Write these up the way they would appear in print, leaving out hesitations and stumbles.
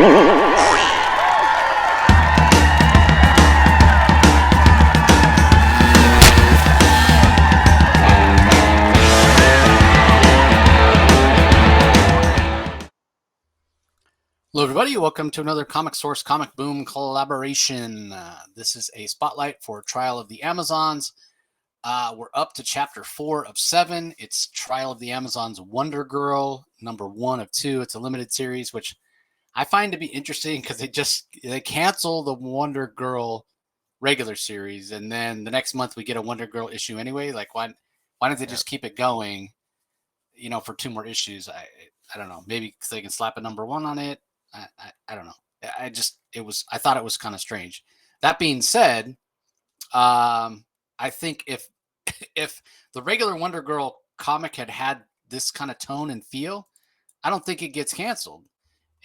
Hello, everybody. Welcome to another Comic Source Comic Boom collaboration. This is a spotlight for Trial of the Amazons. We're up to chapter 4 of 7. It's Trial of the Amazons Wonder Girl, number 1 of 2. It's a limited series, which I find to be interesting because they cancel the Wonder Girl regular series, and then the next month we get a Wonder Girl issue anyway. Like, why don't they just keep it going, for 2 more issues? I don't know. Maybe because they can slap a number 1 on it. I don't know. I thought it was kind of strange. That being said, I think if the regular Wonder Girl comic had this kind of tone and feel, I don't think it gets canceled.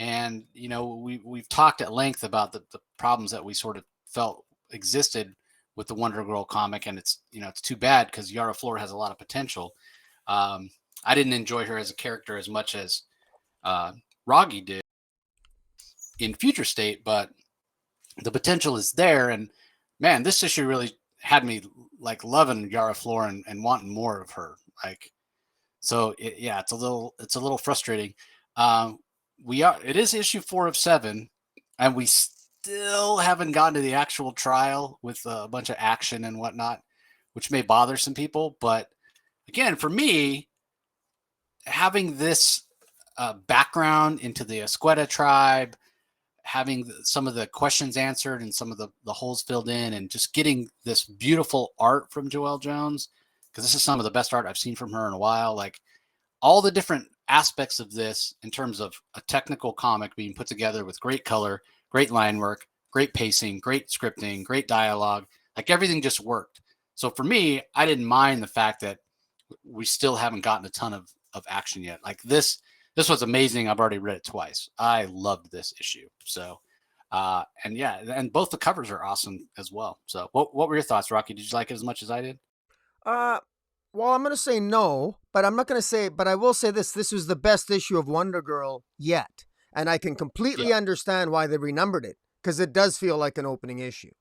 And, we've talked at length about the problems that we sort of felt existed with the Wonder Girl comic. And it's too bad because Yara Flor has a lot of potential. I didn't enjoy her as a character as much as Rogge did in Future State, but the potential is there. And man, this issue really had me like loving Yara Flor and wanting more of her. It's a little frustrating. It is issue 4 of 7, and we still haven't gotten to the actual trial with a bunch of action and whatnot, which may bother some people. But again, for me, having this background into the Esqueda tribe, having some of the questions answered and some of the holes filled in, and just getting this beautiful art from Joelle Jones, because this is some of the best art I've seen from her in a while. Like, all the different aspects of this in terms of a technical comic being put together with great color, great line work, great pacing, great scripting, great dialogue, like everything just worked. So for me, I didn't mind the fact that we still haven't gotten a ton of action yet. Like this was amazing. I've already read it twice. I loved this issue. So, and both the covers are awesome as well. So what were your thoughts, Rocky? Did you like it as much as I did? Well, I'm going to say no, but I'm not going to say, but I will say this. This was the best issue of Wonder Girl yet. And I can completely understand why they renumbered it, because it does feel like an opening issue.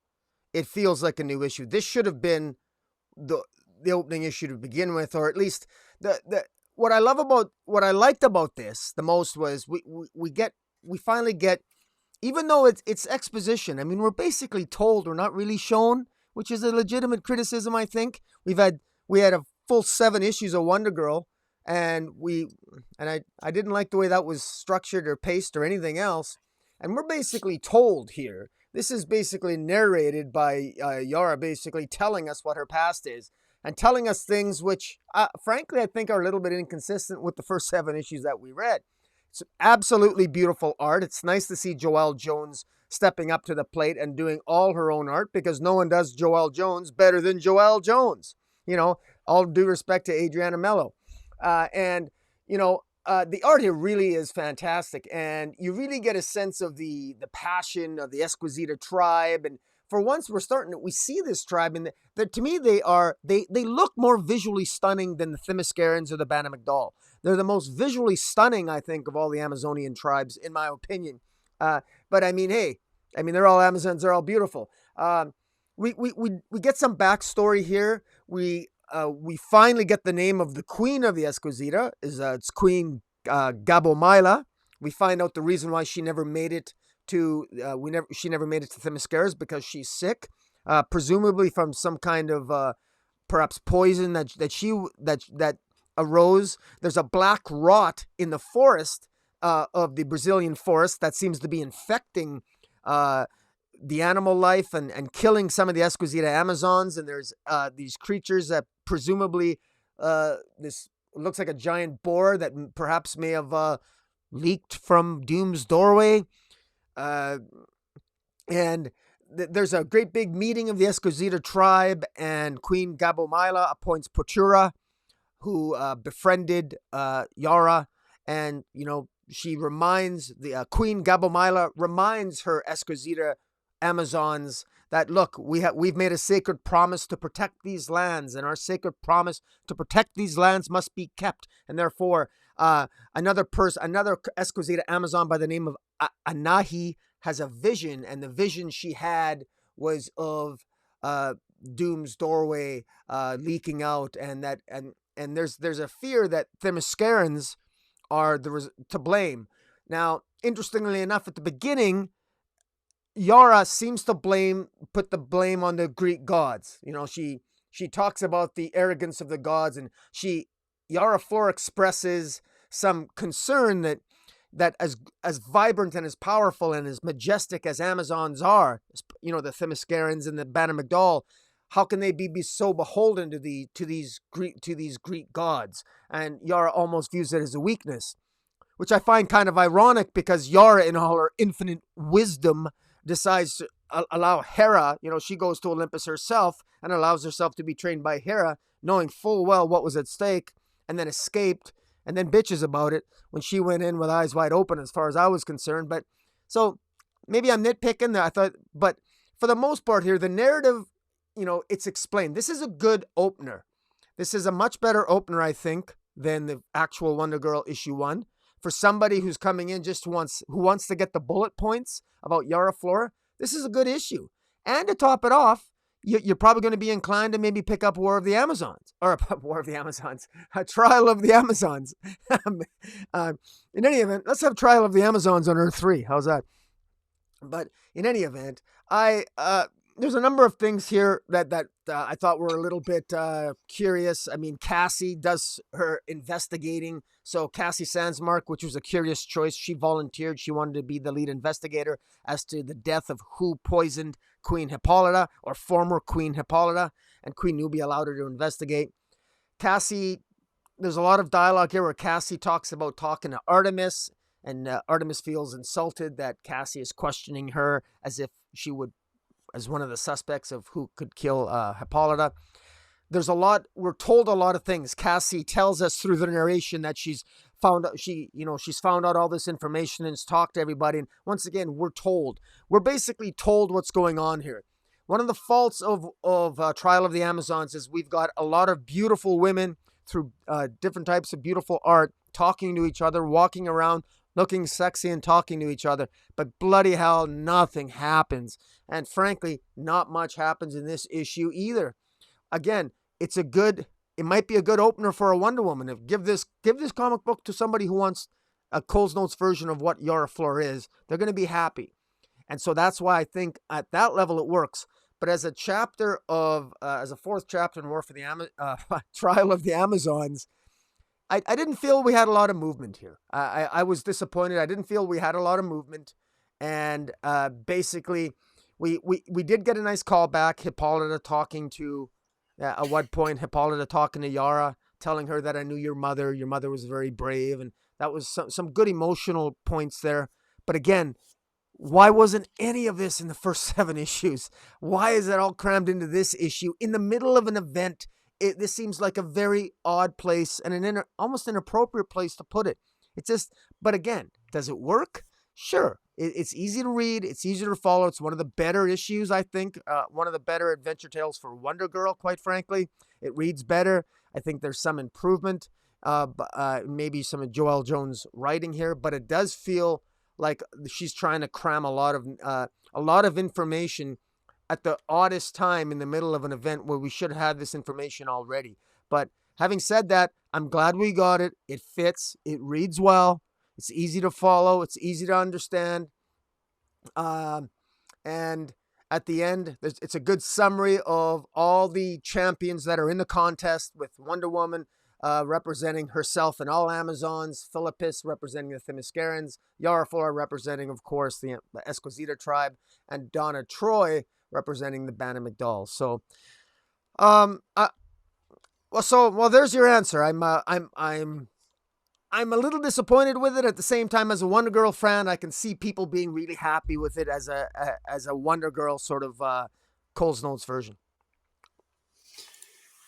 It feels like a new issue. This should have been the opening issue to begin with, or at least what I liked about this the most was we finally get, even though it's exposition. I mean, we're basically told, we're not really shown, which is a legitimate criticism. I think we had a full 7 issues of Wonder Girl, and I didn't like the way that was structured or paced or anything else. And we're basically told here, this is basically narrated by Yara, basically telling us what her past is, and telling us things which, frankly, I think are a little bit inconsistent with the first 7 issues that we read. It's absolutely beautiful art. It's nice to see Joelle Jones stepping up to the plate and doing all her own art, because no one does Joelle Jones better than Joelle Jones. All due respect to Adriana Mello. The art here really is fantastic, and you really get a sense of the passion of the Esqueda tribe. And for once, we see this tribe, and to me, they look more visually stunning than the Themyscirans or the Bana McDowell. They're the most visually stunning, I think, of all the Amazonian tribes, in my opinion. But I mean, they're all Amazons. They're all beautiful. We get some backstory here. We finally get the name of the queen of the Esqueda. It's Queen Gabomaila. We find out the reason why she never made it to Themyscira, because she's sick, presumably from some kind of perhaps poison that arose. There's a black rot in the forest of the Brazilian forest that seems to be infecting the animal life and killing some of the Esqueda Amazons. And there's these creatures that presumably this looks like a giant boar that perhaps may have leaked from Doom's doorway. And there's a great big meeting of the Esqueda tribe, and Queen Gabomaila appoints Potura, who befriended Yara, and she reminds Queen Gabomaila reminds her Esqueda Amazons that, look, we've made a sacred promise to protect these lands, and our sacred promise to protect these lands must be kept. And therefore, another Esqueda Amazon by the name of Anahi has a vision, and the vision she had was of Doom's doorway leaking out, and there's a fear that Themyscirans are to blame. Now, interestingly enough, at the beginning, Yara seems to put the blame on the Greek gods. She talks about the arrogance of the gods, and Yara Flor expresses some concern that as vibrant and as powerful and as majestic as Amazons are, the Themyscirans and the Bana Magdal, how can they be so beholden to these Greek gods? And Yara almost views it as a weakness, which I find kind of ironic, because Yara, in all her infinite wisdom, decides to allow Hera, she goes to Olympus herself and allows herself to be trained by Hera, knowing full well what was at stake, and then escaped, and then bitches about it when she went in with eyes wide open, as far as I was concerned. But so maybe I'm nitpicking there. I thought, but for the most part here, the narrative, it's explained. This is a good opener. This is a much better opener, I think, than the actual Wonder Girl issue 1. For somebody who's coming in who wants to get the bullet points about Yara Flora, this is a good issue. And to top it off, you're probably going to be inclined to maybe pick up War of the Amazons, or War of the Amazons, a Trial of the Amazons. In any event, let's have Trial of the Amazons on Earth 3. How's that? But in any event, there's a number of things here that I thought were a little bit curious. I mean, Cassie does her investigating. So Cassie Sandsmark, which was a curious choice, she volunteered. She wanted to be the lead investigator as to the death of who poisoned Queen Hippolyta, or former Queen Hippolyta, and Queen Nubia allowed her to investigate. Cassie, there's a lot of dialogue here where Cassie talks about talking to Artemis, and Artemis feels insulted that Cassie is questioning her as if she would, as one of the suspects of who could kill Hippolyta. There's a lot, we're told a lot of things. Cassie tells us through the narration that she's found out all this information and has talked to everybody. And once again, we're basically told what's going on here. One of the faults of Trial of the Amazons is we've got a lot of beautiful women through different types of beautiful art, talking to each other, walking around, looking sexy and talking to each other. But bloody hell, nothing happens. And frankly, not much happens in this issue either. Again, it might be a good opener for a Wonder Woman. Give this comic book to somebody who wants a Cole's Notes version of what Yara Flor is. They're going to be happy. And so that's why I think at that level it works. But as a fourth chapter in Trial of the Amazons, I didn't feel we had a lot of movement here. I was disappointed. I didn't feel we had a lot of movement. And basically, we did get a nice callback. Hippolyta talking to, at one point, Hippolyta talking to Yara, telling her that I knew your mother. Your mother was very brave. And that was some good emotional points there. But again, why wasn't any of this in the first 7 issues? Why is it all crammed into this issue in the middle of an event? This seems like a very odd place and almost inappropriate place to put it. It's just, but again, does it work? Sure. It's easy to read. It's easier to follow. It's one of the better issues, I think. One of the better adventure tales for Wonder Girl, quite frankly. It reads better. I think there's some improvement, maybe some of Joelle Jones' writing here, but it does feel like she's trying to cram a lot of information at the oddest time in the middle of an event where we should have had this information already. But having said that, I'm glad we got it. It fits. It reads well. It's easy to follow. It's easy to understand. And at the end, it's a good summary of all the champions that are in the contest, with Wonder Woman representing herself and all Amazons, Philippus representing the Themyscirans, Yara Flora representing, of course, the Esquisita tribe, and Donna Troy representing the Bana Magdal. So, there's your answer. I'm a little disappointed with it. At the same time, as a Wonder Girl fan, I can see people being really happy with it as a Wonder Girl sort of Cole's Notes version.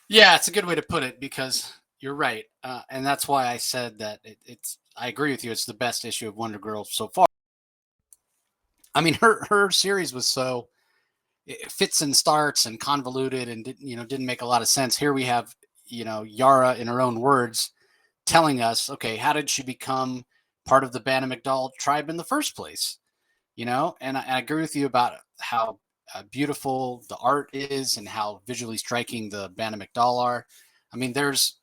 Yeah, it's a good way to put it, because you're right, and that's why I said that it's. I agree with you. It's the best issue of Wonder Girl so far. I mean, her series was so it fits and starts and convoluted and didn't make a lot of sense. Here we have Yara in her own words telling us, okay, how did she become part of the Banamigdal tribe in the first place, and I agree with you about how beautiful the art is and how visually striking the Banamigdal are. I mean, there's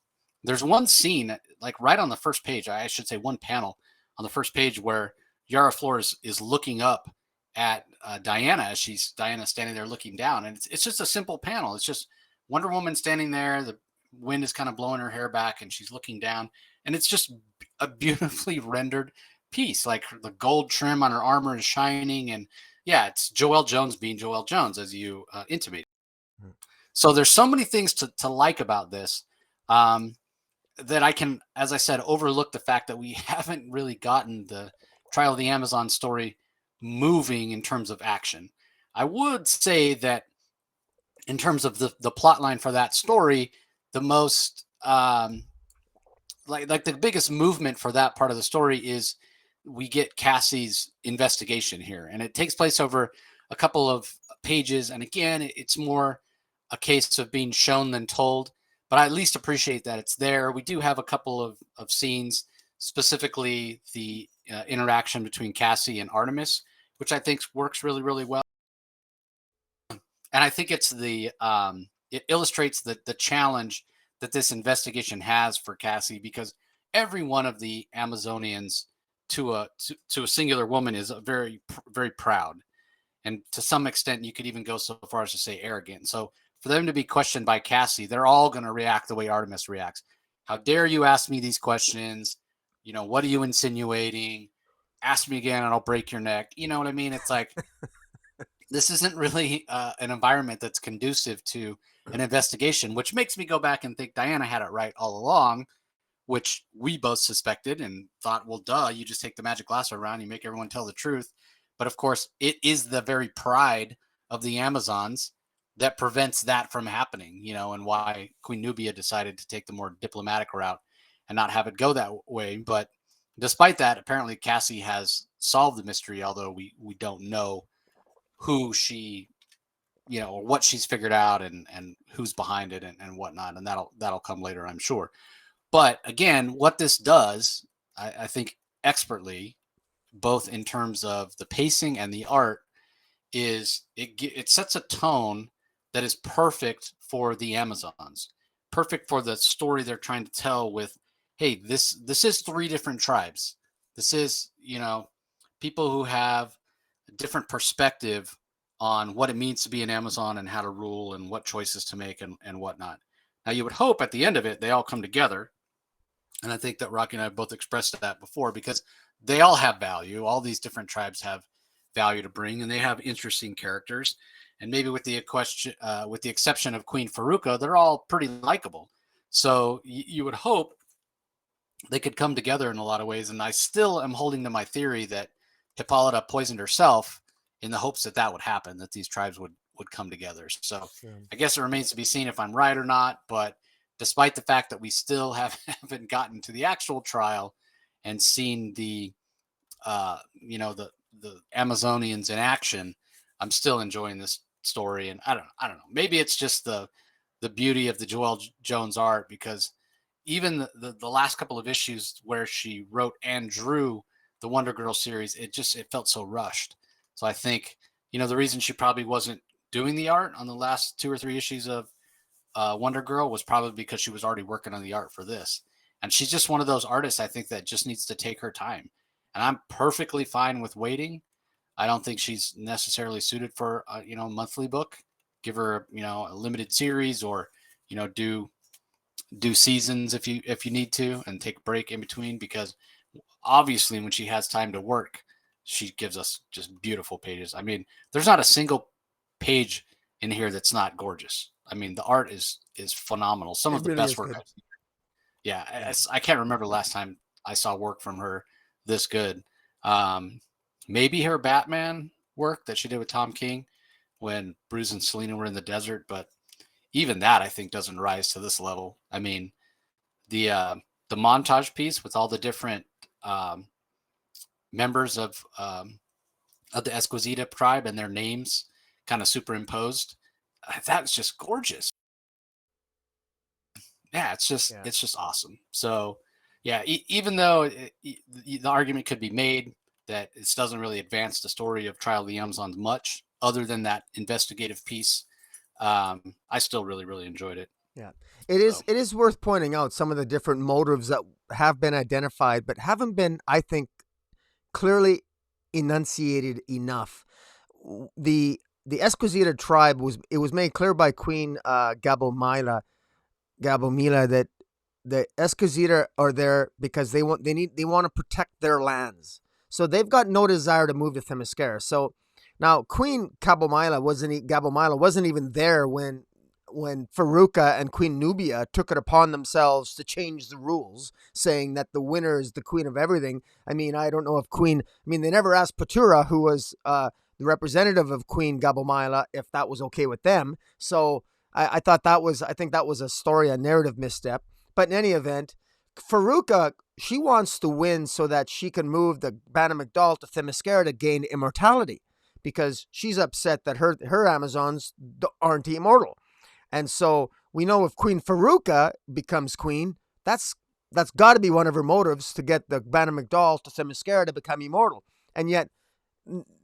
one scene, like right on the first page, I should say one panel on the first page, where Yara Flores is looking up at Diana as Diana standing there looking down, and it's just a simple panel. It's just Wonder Woman standing there. The wind is kind of blowing her hair back, and she's looking down, and it's just a beautifully rendered piece. Like the gold trim on her armor is shining, and yeah, it's Joelle Jones being Joelle Jones, as you intimated. So there's so many things to like about this, that I can, as I said, overlook the fact that we haven't really gotten the Trial of the Amazon story moving in terms of action. I would say that in terms of the plot line for that story, the most like the biggest movement for that part of the story is we get Cassie's investigation here, and it takes place over a couple of pages. And again, it's more a case of being shown than told, but I at least appreciate that it's there. We do have a couple of scenes, specifically the interaction between Cassie and Artemis, which I think works really, really well. And I think it's it illustrates the challenge that this investigation has for Cassie, because every one of the Amazonians to a singular woman is very, very proud, and to some extent you could even go so far as to say arrogant. So for them to be questioned by Cassie, they're all going to react the way Artemis reacts. How dare you ask me these questions? What are you insinuating? Ask me again and I'll break your neck. You know what I mean? It's like, this isn't really an environment that's conducive to an investigation, which makes me go back and think Diana had it right all along, which we both suspected and thought, well, duh, you just take the magic lasso around, you make everyone tell the truth. But of course, it is the very pride of the Amazons that prevents that from happening, and why Queen Nubia decided to take the more diplomatic route and not have it go that way. But despite that, apparently Cassie has solved the mystery, although we don't know who she, or what she's figured out, and who's behind it, and whatnot. And that'll come later, I'm sure. But again, what this does, I think expertly, both in terms of the pacing and the art, is it sets a tone that is perfect for the Amazons, perfect for the story they're trying to tell with, hey, this is three different tribes. This is, people who have a different perspective on what it means to be an Amazon and how to rule and what choices to make and whatnot. Now, you would hope at the end of it, they all come together. And I think that Rocky and I have both expressed that before, because they all have value. All these different tribes have value to bring, and they have interesting characters. And maybe with the exception of Queen Faruka, they're all pretty likable. So you would hope they could come together in a lot of ways. And I still am holding to my theory that Hippolyta poisoned herself in the hopes that that would happen, that these tribes would come together. So I guess it remains to be seen if I'm right or not. But despite the fact that we still haven't gotten to the actual trial and seen the Amazonians in action, I'm still enjoying this story. And I don't know. Maybe it's just the beauty of the Joelle Jones art, because even the last couple of issues where she wrote and drew the Wonder Girl series, it felt so rushed. So I think, the reason she probably wasn't doing the art on the last 2 or 3 issues of Wonder Girl was probably because she was already working on the art for this. And she's just one of those artists, I think, that just needs to take her time. And I'm perfectly fine with waiting. I don't think she's necessarily suited for a monthly book. Give her a limited series, or do seasons if you need to, and take a break in between, because obviously when she has time to work, she gives us just beautiful pages. I mean, there's not a single page in here that's not gorgeous. I mean, the art is phenomenal. Some of the best work I've seen. Yeah, I can't remember the last time I saw work from her this good. Maybe her Batman work that she did with Tom King when Bruce and Selena were in the desert, but even that I think doesn't rise to this level. I mean, the montage piece with all the different members of the Esquisita tribe and their names kind of superimposed, that was just gorgeous. Yeah, it's just awesome. So Yeah, even though the argument could be made that this doesn't really advance the story of Trial of the Amazons much, other than that investigative piece, I still really, really enjoyed it. Yeah. So It is worth pointing out some of the different motives that have been identified but haven't been, I think, clearly enunciated enough. The Esquizita tribe was made clear by Queen Gabomila that the Esquizita are there because they want to protect their lands. So they've got no desire to move to Themyscira. So now Queen Gabomila wasn't even there when Faruka and Queen Nubia took it upon themselves to change the rules, saying that the winner is the queen of everything. I mean, I don't know if they never asked Patura, who was the representative of Queen Gabomila, if that was okay with them. So I think that was a story, a narrative misstep. But in any event, Faruka, she wants to win so that she can move the Bana Magdal to Themyscira to gain immortality, because she's upset that her Amazons aren't immortal. And so we know if Queen Faruka becomes queen, that's got to be one of her motives, to get the Bana Magdal to Themyscira to become immortal. And yet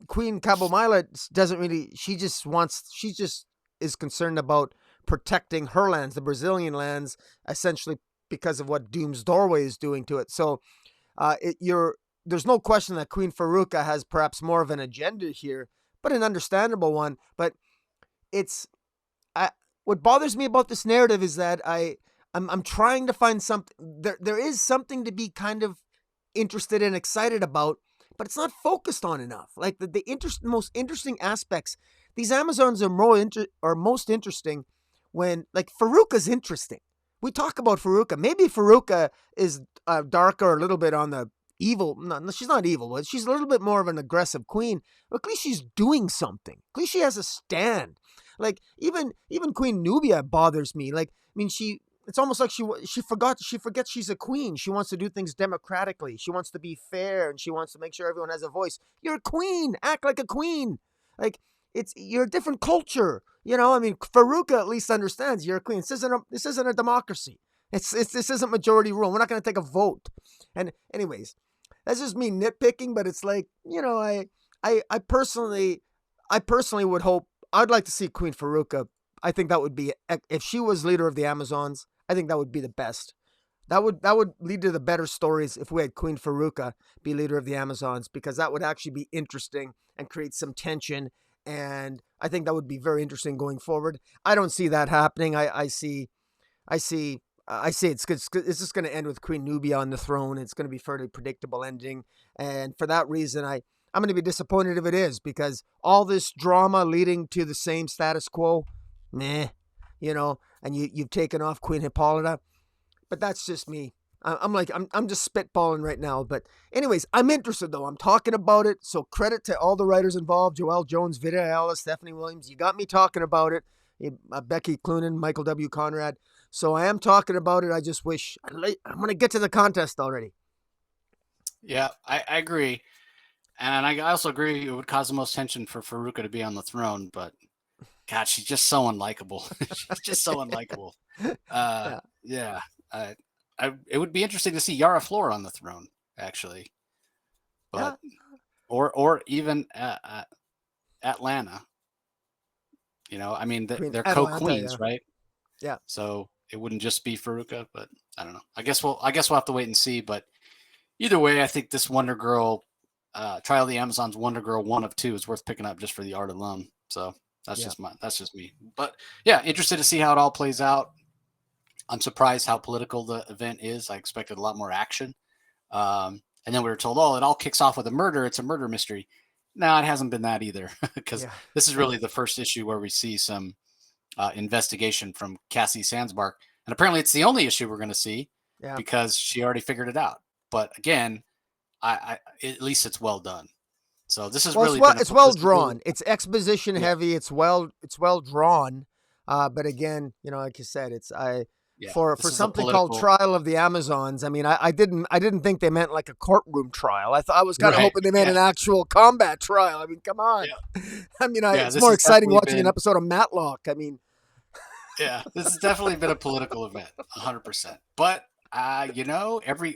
Queen Gabomila doesn't really, she just is concerned about protecting her lands, the Brazilian lands, essentially because of what Doom's Doorway is doing to it. So there's no question that Queen Faruka has perhaps more of an agenda here, but an understandable one. But what bothers me about this narrative is that I'm trying to find something. There is something to be kind of interested and excited about, but it's not focused on enough. Like the most interesting aspects, these Amazons are most interesting when, like, Faruka's interesting. We talk about Faruka. Maybe Faruka is darker, a little bit on the evil. No, she's not evil, but she's a little bit more of an aggressive queen. But at least she's doing something. At least she has a stand. Like even Queen Nubia bothers me. Like, I mean, it's almost like she forgets she's a queen. She wants to do things democratically. She wants to be fair, and she wants to make sure everyone has a voice. You're a queen. Act like a queen. Like, you're a different culture. I mean, Faruka at least understands you're a queen. This isn't a democracy. This isn't majority rule. We're not going to take a vote. And anyways, that's just me nitpicking. But it's like, I personally would hope. I'd like to see Queen Faruka. I think that would be, if she was leader of the Amazons, I think that would be the best. That would lead to the better stories if we had Queen Faruka be leader of the Amazons, because that would actually be interesting and create some tension. And I think that would be very interesting going forward. I don't see that happening. I see it's just going to end with Queen Nubia on the throne. It's going to be a fairly predictable ending. And for that reason, I'm going to be disappointed if it is, because all this drama leading to the same status quo, and you've taken off Queen Hippolyta. But that's just me. I'm just spitballing right now. But anyways, I'm interested though. I'm talking about it. So credit to all the writers involved: Joelle Jones, Vida Ellis, Stephanie Williams. You got me talking about it. Becky Cloonan, Michael W. Conrad. So I am talking about it. I just wish I'm going to get to the contest already. Yeah, I agree. And I also agree it would cause the most tension for Faruka to be on the throne, but God, she's just so unlikable. She's just so unlikable. Yeah. It would be interesting to see Yara Flor on the throne, actually, but or even Atlanta. I mean, they're co-queens, right? Yeah. So it wouldn't just be Faruka, but I don't know. I guess we'll have to wait and see. But either way, I think this Wonder Girl, Trial of the Amazons Wonder Girl 1 of 2 is worth picking up just for the art alone. So that's just me. But yeah, interested to see how it all plays out. I'm surprised how political the event is. I expected a lot more action. And then we were told, it all kicks off with a murder. It's a murder mystery. No, it hasn't been that either, because this is really the first issue where we see some investigation from Cassie Sandsbark. And apparently it's the only issue we're going to see because she already figured it out. But again, I at least it's well done. So this is it's well drawn. It's exposition heavy. It's well drawn. But again, like you said, for something called Trial of the Amazons. I mean, I didn't think they meant like a courtroom trial. I was kind of hoping they meant an actual combat trial. I mean, come on. Yeah. I mean, it's more exciting watching an episode of Matlock. I mean, this has definitely been a political event, 100%. But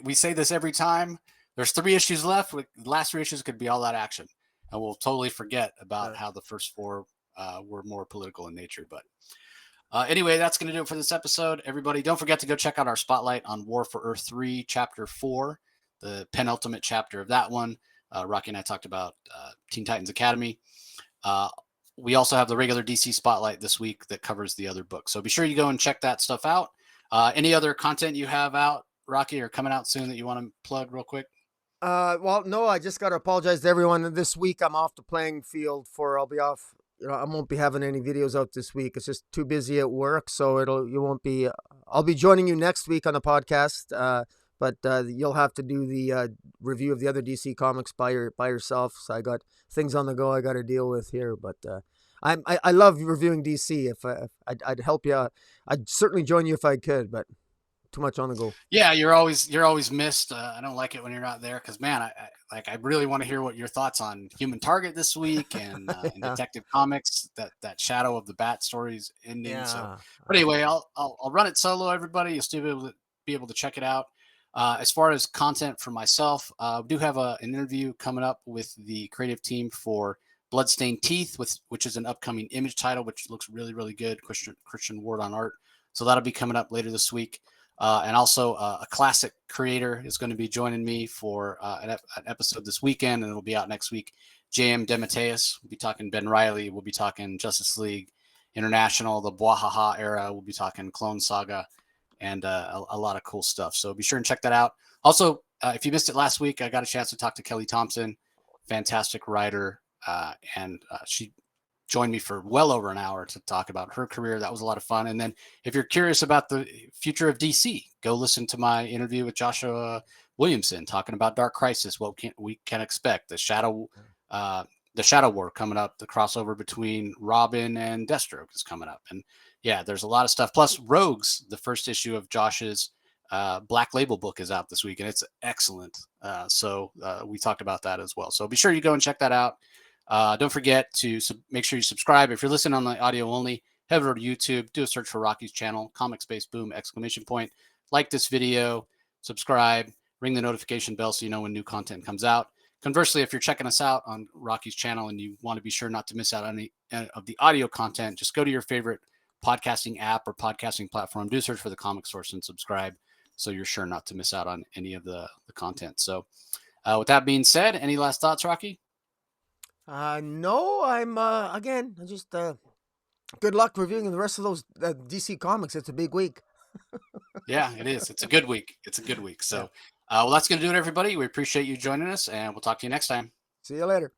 we say this every time. There's 3 issues left. The last 3 issues could be all that action, and we'll totally forget about how the first 4 were more political in nature. But anyway, that's going to do it for this episode. Everybody, don't forget to go check out our spotlight on War for Earth 3, Chapter 4, the penultimate chapter of that one. Rocky and I talked about Teen Titans Academy. We also have the regular DC spotlight this week that covers the other books. So be sure you go and check that stuff out. Any other content you have out, Rocky, or coming out soon that you want to plug real quick? Well, no, I just got to apologize to everyone. This week I'm off the playing field I'll be off. I won't be having any videos out this week. It's just too busy at work. So you won't be, I'll be joining you next week on the podcast. But you'll have to do the review of the other DC comics by yourself. So I got things on the go I got to deal with here. But I love reviewing DC. If I'd help you, I'd certainly join you if I could. But too much on the go. Yeah, you're always missed. I don't like it when you're not there because, man, I really want to hear what your thoughts on Human Target this week and in Detective Comics, that Shadow of the Bat story's ending. Yeah. So, but anyway, I'll run it solo. Everybody, you'll still be able to check it out. As far as content for myself, we do have an interview coming up with the creative team for Bloodstained Teeth, which is an upcoming Image title, which looks really, really good. Christian Ward on art. So that'll be coming up later this week. And also a classic creator is going to be joining me for an episode this weekend, and it'll be out next week. J.M. DeMatteis. We'll be talking Ben Reilly. We'll be talking Justice League International, the Bwahaha era. We'll be talking Clone Saga, and a lot of cool stuff. So be sure and check that out. Also, if you missed it last week, I got a chance to talk to Kelly Thompson, fantastic writer, and she joined me for well over an hour to talk about her career. That was a lot of fun. And then if you're curious about the future of DC, go listen to my interview with Joshua Williamson talking about Dark Crisis, what we can expect, the Shadow War coming up, the crossover between Robin and Deathstroke is coming up. And yeah, there's a lot of stuff. Plus Rogues, the first issue of Josh's Black Label book is out this week, and it's excellent. So we talked about that as well. So be sure you go and check that out. Don't forget to make sure you subscribe. If you're listening on the audio only, head over to YouTube, do a search for Rocky's channel, Comic Space Boom, ! Like this video, subscribe, ring the notification bell so you know when new content comes out. Conversely, if you're checking us out on Rocky's channel and you want to be sure not to miss out on any of the audio content, just go to your favorite podcasting app or podcasting platform, do search for the Comic Source and subscribe so you're sure not to miss out on any of the content. So with that being said, any last thoughts, Rocky? No, I'm again. Just good luck reviewing the rest of those DC comics. It's a big week. Yeah, it is. It's a good week. So, well, that's going to do it, everybody. We appreciate you joining us, and we'll talk to you next time. See you later.